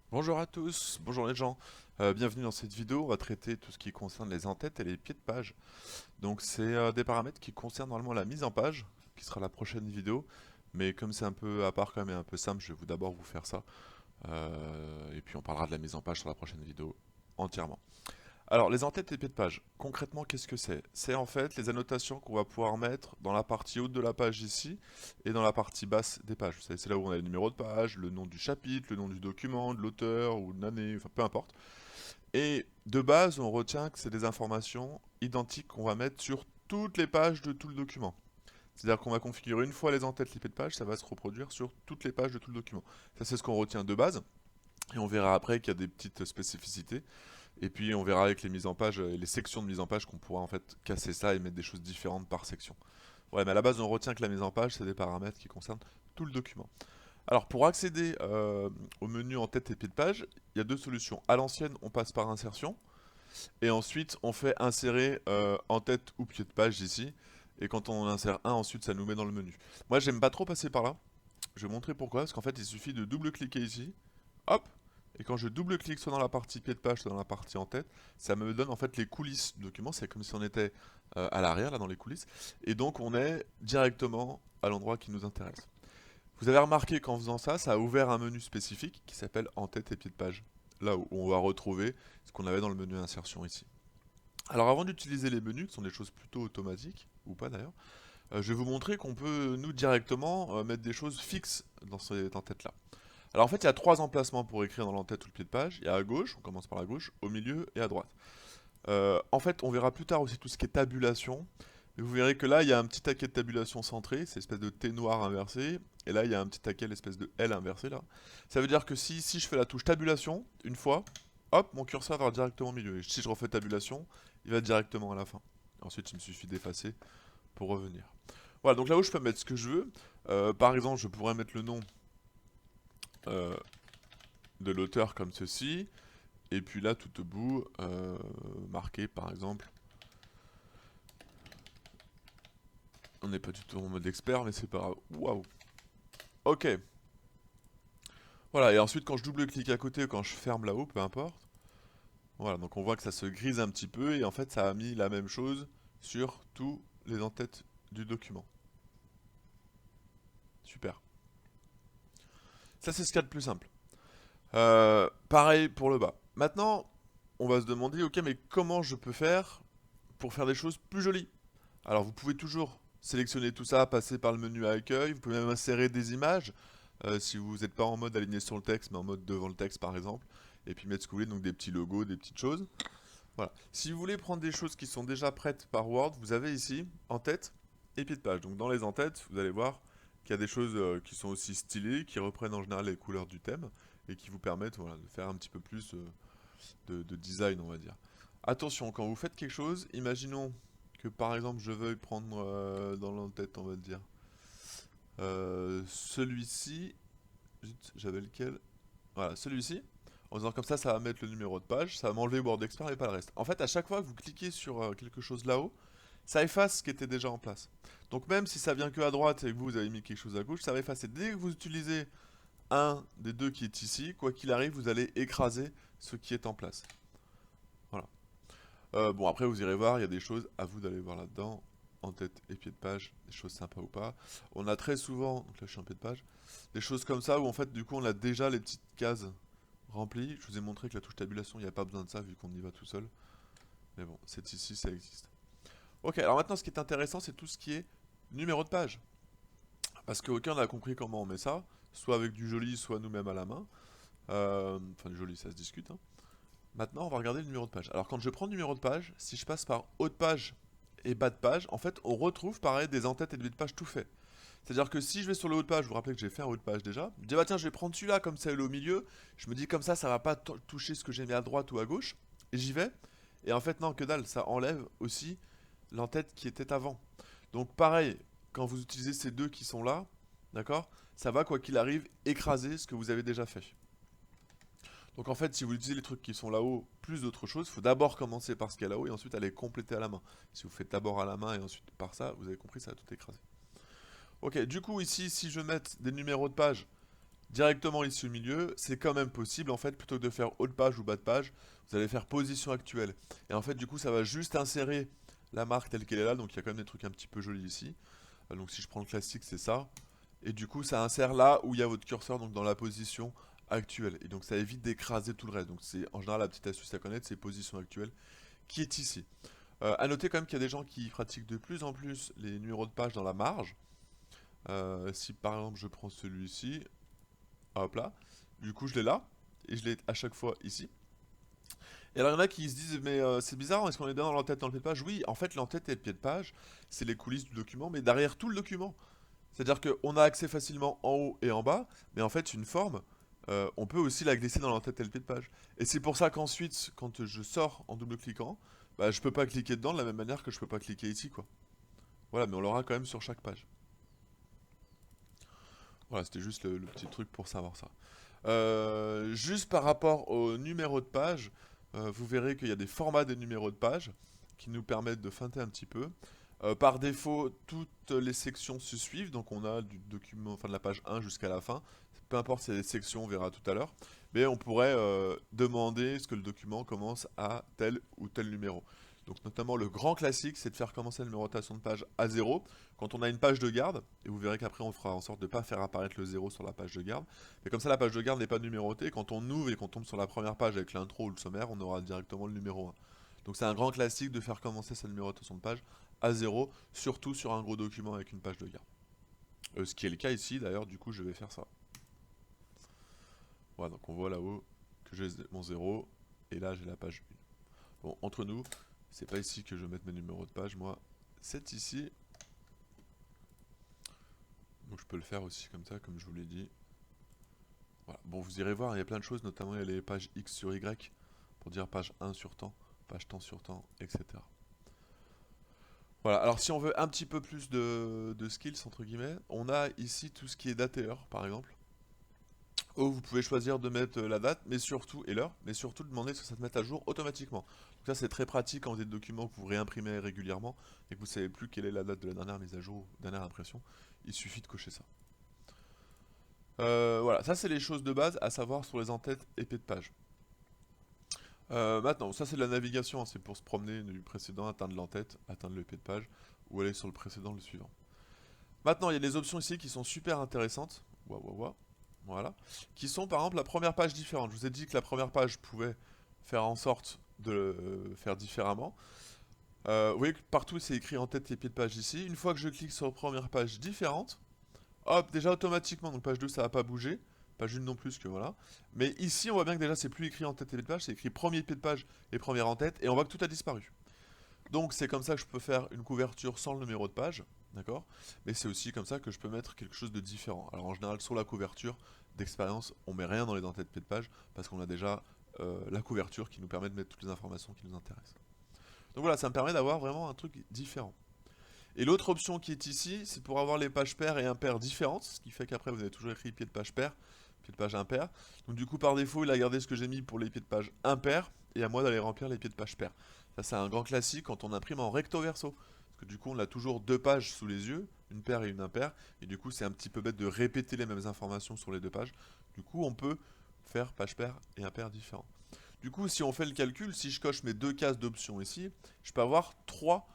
Bonjour à tous, bonjour les gens. Bienvenue dans cette vidéo. On va traiter tout ce qui concerne les en-têtes et les pieds de page. Donc c'est des paramètres qui concernent normalement la mise en page, qui sera la prochaine vidéo. Mais comme c'est un peu à part quand même et un peu simple, je vais d'abord vous faire ça. Et puis on parlera de la mise en page sur la prochaine vidéo entièrement. Alors les en-têtes et pieds de page, concrètement qu'est-ce que c'est? C'est en fait les annotations qu'on va pouvoir mettre dans la partie haute de la page ici et dans la partie basse des pages. Vous savez, c'est là où on a le numéro de page, le nom du chapitre, le nom du document, de l'auteur ou de l'année, enfin peu importe. Et de base, on retient que c'est des informations identiques qu'on va mettre sur toutes les pages de tout le document. C'est-à-dire qu'on va configurer une fois les en-têtes, les pieds de page, ça va se reproduire sur toutes les pages de tout le document. Ça c'est ce qu'on retient de base. Et on verra après qu'il y a des petites spécificités. Et puis on verra avec les mises en page et les sections de mise en page qu'on pourra en fait casser ça et mettre des choses différentes par section. Ouais, mais à la base on retient que la mise en page c'est des paramètres qui concernent tout le document. Alors pour accéder au menu en tête et pied de page, il y a deux solutions. À l'ancienne, on passe par insertion et ensuite on fait insérer en tête ou pied de page ici. Et quand on insère un, ensuite ça nous met dans le menu. Moi j'aime pas trop passer par là. Je vais montrer pourquoi. Parce qu'en fait il suffit de double-cliquer ici. Hop, et quand je double-clique soit dans la partie pied de page, soit dans la partie en tête, ça me donne en fait les coulisses du document. C'est comme si on était à l'arrière, là, dans les coulisses. Et donc, on est directement à l'endroit qui nous intéresse. Vous avez remarqué qu'en faisant ça, ça a ouvert un menu spécifique qui s'appelle en tête et pied de page. Là où on va retrouver ce qu'on avait dans le menu insertion ici. Alors, avant d'utiliser les menus, qui sont des choses plutôt automatiques, ou pas d'ailleurs, je vais vous montrer qu'on peut, nous, directement mettre des choses fixes dans cette en-tête-là. Alors en fait, il y a trois emplacements pour écrire dans l'entête ou le pied de page. Il y a à gauche, on commence par la gauche, au milieu et à droite. En fait, on verra plus tard aussi tout ce qui est tabulation. Et vous verrez que là, il y a un petit taquet de tabulation centré, c'est l'espèce de T noir inversé. Et là, il y a un petit taquet, l'espèce de L inversé là. Ça veut dire que si je fais la touche tabulation, une fois, hop, mon curseur va directement au milieu. Et si je refais tabulation, il va directement à la fin. Ensuite, il me suffit d'effacer pour revenir. Voilà, donc là où je peux mettre ce que je veux. Par exemple, je pourrais mettre le nom euh, de l'auteur comme ceci. Et puis là, tout au bout, marqué par exemple. On n'est pas du tout en mode expert, mais c'est pas grave. Waouh! Ok. Voilà, et ensuite, quand je double-clique à côté ou quand je ferme là-haut, peu importe. Voilà, donc on voit que ça se grise un petit peu et en fait, ça a mis la même chose sur tous les en-têtes du document. Super. Ça, c'est ce qu'il y a de plus simple. Pareil pour le bas. Maintenant, on va se demander, ok, mais comment je peux faire pour faire des choses plus jolies? Alors vous pouvez toujours sélectionner tout ça, passer par le menu à accueil, vous pouvez même insérer des images, si vous n'êtes pas en mode aligné sur le texte, mais en mode devant le texte par exemple, et puis mettre ce que vous voulez, donc des petits logos, des petites choses. Voilà. Si vous voulez prendre des choses qui sont déjà prêtes par Word, vous avez ici en tête et pied de page. Donc dans les en-têtes, vous allez voir qu'il y a des choses qui sont aussi stylées, qui reprennent en général les couleurs du thème, et qui vous permettent voilà, de faire un petit peu plus de design, on va dire. Attention, quand vous faites quelque chose, imaginons que par exemple je veuille prendre dans l'entête, on va dire, celui-ci, j'avais lequel? Voilà, celui-ci. En faisant comme ça va mettre le numéro de page, ça va m'enlever Word Expert et pas le reste. En fait, à chaque fois que vous cliquez sur quelque chose là-haut, ça efface ce qui était déjà en place. Donc même si ça vient que à droite et que vous avez mis quelque chose à gauche, ça va effacer. Dès que vous utilisez un des deux qui est ici, quoi qu'il arrive, vous allez écraser ce qui est en place. Voilà. Bon, après, vous irez voir, il y a des choses à vous d'aller voir là-dedans, en tête et pied de page, des choses sympas ou pas. On a très souvent, donc là je suis en pied de page, des choses comme ça où en fait, du coup, on a déjà les petites cases remplies. Je vous ai montré que la touche tabulation, il n'y a pas besoin de ça vu qu'on y va tout seul. Mais bon, c'est ici, ça existe. Ok, alors maintenant, ce qui est intéressant, c'est tout ce qui est numéro de page. Parce que, ok, on a compris comment on met ça, soit avec du joli, soit nous-mêmes à la main. Enfin, du joli, ça se discute, hein. Maintenant, on va regarder le numéro de page. Alors, quand je prends le numéro de page, si je passe par haut de page et bas de page, en fait, on retrouve pareil des en-têtes et des bas de page tout fait. C'est-à-dire que si je vais sur le haut de page, vous vous rappelez que j'ai fait un haut de page déjà, je me dis, bah tiens, je vais prendre celui-là comme ça, il est au milieu. Je me dis, comme ça va pas toucher ce que j'ai mis à droite ou à gauche. Et j'y vais. Et en fait, non, que dalle, ça enlève aussi l'en-tête qui était avant. Donc, pareil, quand vous utilisez ces deux qui sont là, d'accord, ça va, quoi qu'il arrive, écraser ce que vous avez déjà fait. Donc en fait, si vous utilisez les trucs qui sont là-haut, plus d'autres choses, il faut d'abord commencer par ce qu'il y a là-haut et ensuite aller compléter à la main. Si vous faites d'abord à la main et ensuite par ça, vous avez compris, ça va tout écraser. Ok, du coup ici, si je mets des numéros de page, directement ici au milieu, c'est quand même possible en fait, plutôt que de faire haut de page ou bas de page, vous allez faire position actuelle. Et en fait, du coup, ça va juste insérer la marque telle qu'elle est là, donc il y a quand même des trucs un petit peu jolis ici. Donc si je prends le classique, c'est ça. Et du coup, ça insère là où il y a votre curseur, donc dans la position actuelle. Et donc ça évite d'écraser tout le reste. Donc c'est en général la petite astuce à connaître, c'est position actuelle qui est ici. À noter quand même qu'il y a des gens qui pratiquent de plus en plus les numéros de page dans la marge. Si par exemple je prends celui-ci, hop là, du coup je l'ai là, et je l'ai à chaque fois ici. Et alors il y en a qui se disent, mais c'est bizarre, est-ce qu'on est dans l'entête dans le pied de page? Oui, en fait l'entête et le pied de page, c'est les coulisses du document, mais derrière tout le document. C'est-à-dire qu'on a accès facilement en haut et en bas, mais en fait une forme, on peut aussi la glisser dans l'entête et le pied de page. Et c'est pour ça qu'ensuite, quand je sors en double-cliquant, bah, je peux pas cliquer dedans de la même manière que je peux pas cliquer ici, quoi. Voilà, mais on l'aura quand même sur chaque page. Voilà, c'était juste le petit truc pour savoir ça. Juste par rapport au numéro de page, vous verrez qu'il y a des formats des numéros de page qui nous permettent de feinter un petit peu. Par défaut, toutes les sections se suivent, donc on a du document, enfin de la page 1 jusqu'à la fin. Peu importe si il y a des sections, on verra tout à l'heure. Mais on pourrait demander ce que le document commence à tel ou tel numéro. Donc notamment le grand classique, c'est de faire commencer la numérotation de page à 0 quand on a une page de garde, et vous verrez qu'après on fera en sorte de ne pas faire apparaître le 0 sur la page de garde. Mais comme ça la page de garde n'est pas numérotée, quand on ouvre et qu'on tombe sur la première page avec l'intro ou le sommaire, on aura directement le numéro 1. Donc c'est un grand classique de faire commencer sa numérotation de page à 0, surtout sur un gros document avec une page de garde. Ce qui est le cas ici, d'ailleurs, du coup je vais faire ça. Voilà, donc on voit là-haut que j'ai mon 0, et là j'ai la page 1. Bon, entre nous, c'est pas ici que je vais mettre mes numéros de page, moi, c'est ici. Donc je peux le faire aussi comme ça, comme je vous l'ai dit. Voilà. Bon, vous irez voir, il y a plein de choses, notamment il y a les pages X sur Y, pour dire page 1 sur temps, page temps sur temps, etc. Voilà, alors si on veut un petit peu plus de skills, entre guillemets, on a ici tout ce qui est date et heure, par exemple. Où vous pouvez choisir de mettre la date, mais surtout, et l'heure, mais surtout demander que ça se mette à jour automatiquement. Donc ça c'est très pratique quand vous avez des documents que vous réimprimez régulièrement et que vous ne savez plus quelle est la date de la dernière mise à jour, dernière impression. Il suffit de cocher ça. Voilà, ça c'est les choses de base à savoir sur les entêtes et pieds de page. Maintenant, ça c'est de la navigation, hein, c'est pour se promener du précédent, atteindre l'entête, atteindre le pied de page, ou aller sur le précédent, le suivant. Maintenant, il y a des options ici qui sont super intéressantes. Ouah, ouah, ouah. Voilà. Qui sont par exemple la première page différente. Je vous ai dit que la première page pouvait faire en sorte de le faire différemment. Vous voyez que partout c'est écrit en tête et pieds de page ici. Une fois que je clique sur première page différente, hop, déjà automatiquement, donc page 2 ça va pas bouger. Page 1 non plus que voilà. Mais ici on voit bien que déjà c'est plus écrit en tête et pied de page, c'est écrit premier pied de page et première en tête. Et on voit que tout a disparu. Donc c'est comme ça que je peux faire une couverture sans le numéro de page, d'accord? Mais c'est aussi comme ça que je peux mettre quelque chose de différent. Alors en général sur la couverture d'expérience, on met rien dans les entêtes pied de page parce qu'on a déjà la couverture qui nous permet de mettre toutes les informations qui nous intéressent. Donc voilà, ça me permet d'avoir vraiment un truc différent. Et l'autre option qui est ici, c'est pour avoir les pages paires et impaires différentes, ce qui fait qu'après vous avez toujours écrit pied de page pair, pied de page impair. Donc du coup par défaut, il a gardé ce que j'ai mis pour les pieds de page impairs, et à moi d'aller remplir les pieds de page pairs. Ça c'est un grand classique quand on imprime en recto verso. Parce que du coup on a toujours deux pages sous les yeux, une paire et une impaire, et du coup c'est un petit peu bête de répéter les mêmes informations sur les deux pages. Du coup on peut faire page pair et impair différents. Du coup si on fait le calcul, si je coche mes deux cases d'options ici, je peux avoir trois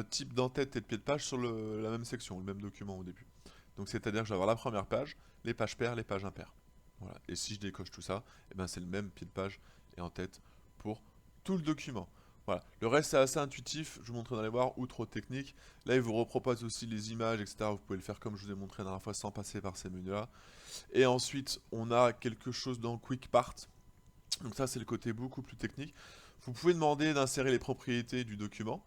type d'entête et de pied de page sur la même section, le même document au début. Donc c'est-à-dire que je vais avoir la première page, les pages paires, les pages impaires. Voilà. Et si je décoche tout ça, eh ben c'est le même pied de page et en tête pour tout le document. Voilà. Le reste c'est assez intuitif, je vous montrerai dans les voir, ou trop technique. Là il vous repropose aussi les images, etc. Vous pouvez le faire comme je vous ai montré la dernière fois sans passer par ces menus-là. Et ensuite on a quelque chose dans Quick Part. Donc ça c'est le côté beaucoup plus technique. Vous pouvez demander d'insérer les propriétés du document.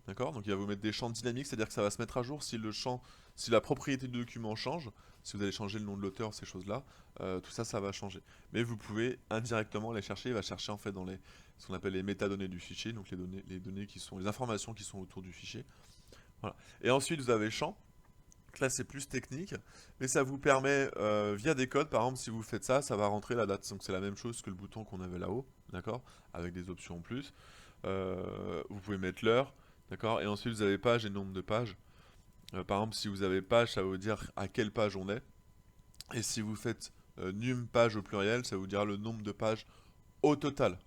D'accord? Donc il va vous mettre des champs dynamiques, c'est-à-dire que ça va se mettre à jour si le champ, si la propriété du document change, si vous allez changer le nom de l'auteur, ces choses-là, tout ça, ça va changer. Mais vous pouvez indirectement les chercher, il va chercher en fait dans les, ce qu'on appelle les métadonnées du fichier, donc les données qui sont, les informations qui sont autour du fichier. Voilà. Et ensuite vous avez champ, donc là c'est plus technique, mais ça vous permet, via des codes, par exemple si vous faites ça, ça va rentrer la date, donc c'est la même chose que le bouton qu'on avait là-haut, d'accord? Avec des options en plus. Vous pouvez mettre l'heure. D'accord. Et ensuite, vous avez page et nombre de pages. Par exemple, si vous avez page, ça va vous dire à quelle page on est. Et si vous faites num page au pluriel, ça vous dira le nombre de pages au total.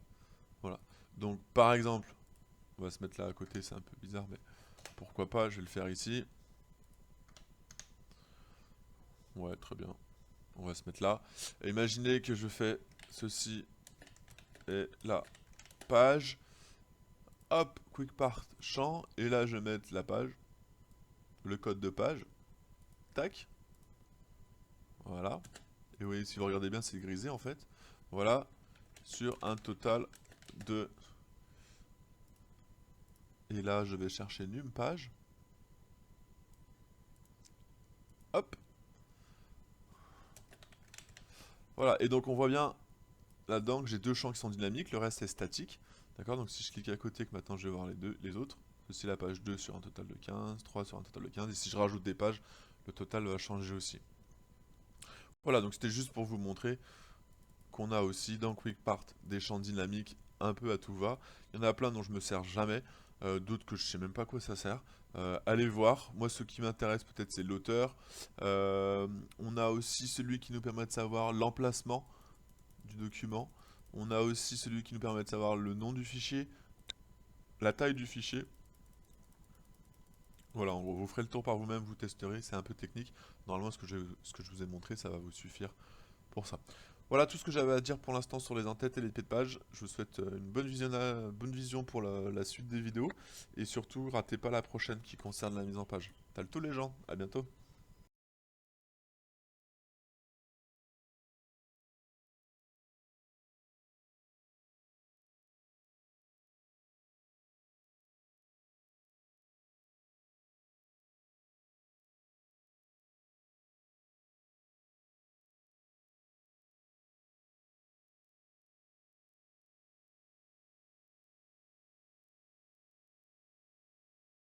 Voilà. Donc par exemple, on va se mettre là à côté, c'est un peu bizarre, mais pourquoi pas, je vais le faire ici. Ouais, très bien. On va se mettre là. Et imaginez que je fais ceci et la page. Hop, quick part champ. Et là, je vais mettre la page. Le code de page. Tac. Voilà. Et vous voyez, si vous regardez bien, c'est grisé en fait. Voilà. Sur un total de... Et là, je vais chercher num page. Hop. Voilà. Et donc, on voit bien là-dedans que j'ai deux champs qui sont dynamiques. Le reste est statique. D'accord. Donc, si je clique à côté, que maintenant je vais voir les autres. Ceci, la page 2 sur un total de 15. 3 sur un total de 15. Et si je rajoute des pages, le total va changer aussi. Voilà. Donc, c'était juste pour vous montrer qu'on a aussi dans QuickPart des champs dynamiques un peu à tout va. Il y en a plein dont je me sers jamais, d'autres que je sais même pas à quoi ça sert. Allez voir, moi ce qui m'intéresse peut-être c'est l'auteur. On a aussi celui qui nous permet de savoir l'emplacement du document. On a aussi celui qui nous permet de savoir le nom du fichier, la taille du fichier. Voilà, en gros, vous ferez le tour par vous-même, vous testerez, c'est un peu technique. Normalement, ce que je vous ai montré, ça va vous suffire pour ça. Voilà tout ce que j'avais à dire pour l'instant sur les entêtes et les pieds de page. Je vous souhaite une bonne vision pour la suite des vidéos. Et surtout, ratez pas la prochaine qui concerne la mise en page. T'as le tout les gens, à bientôt.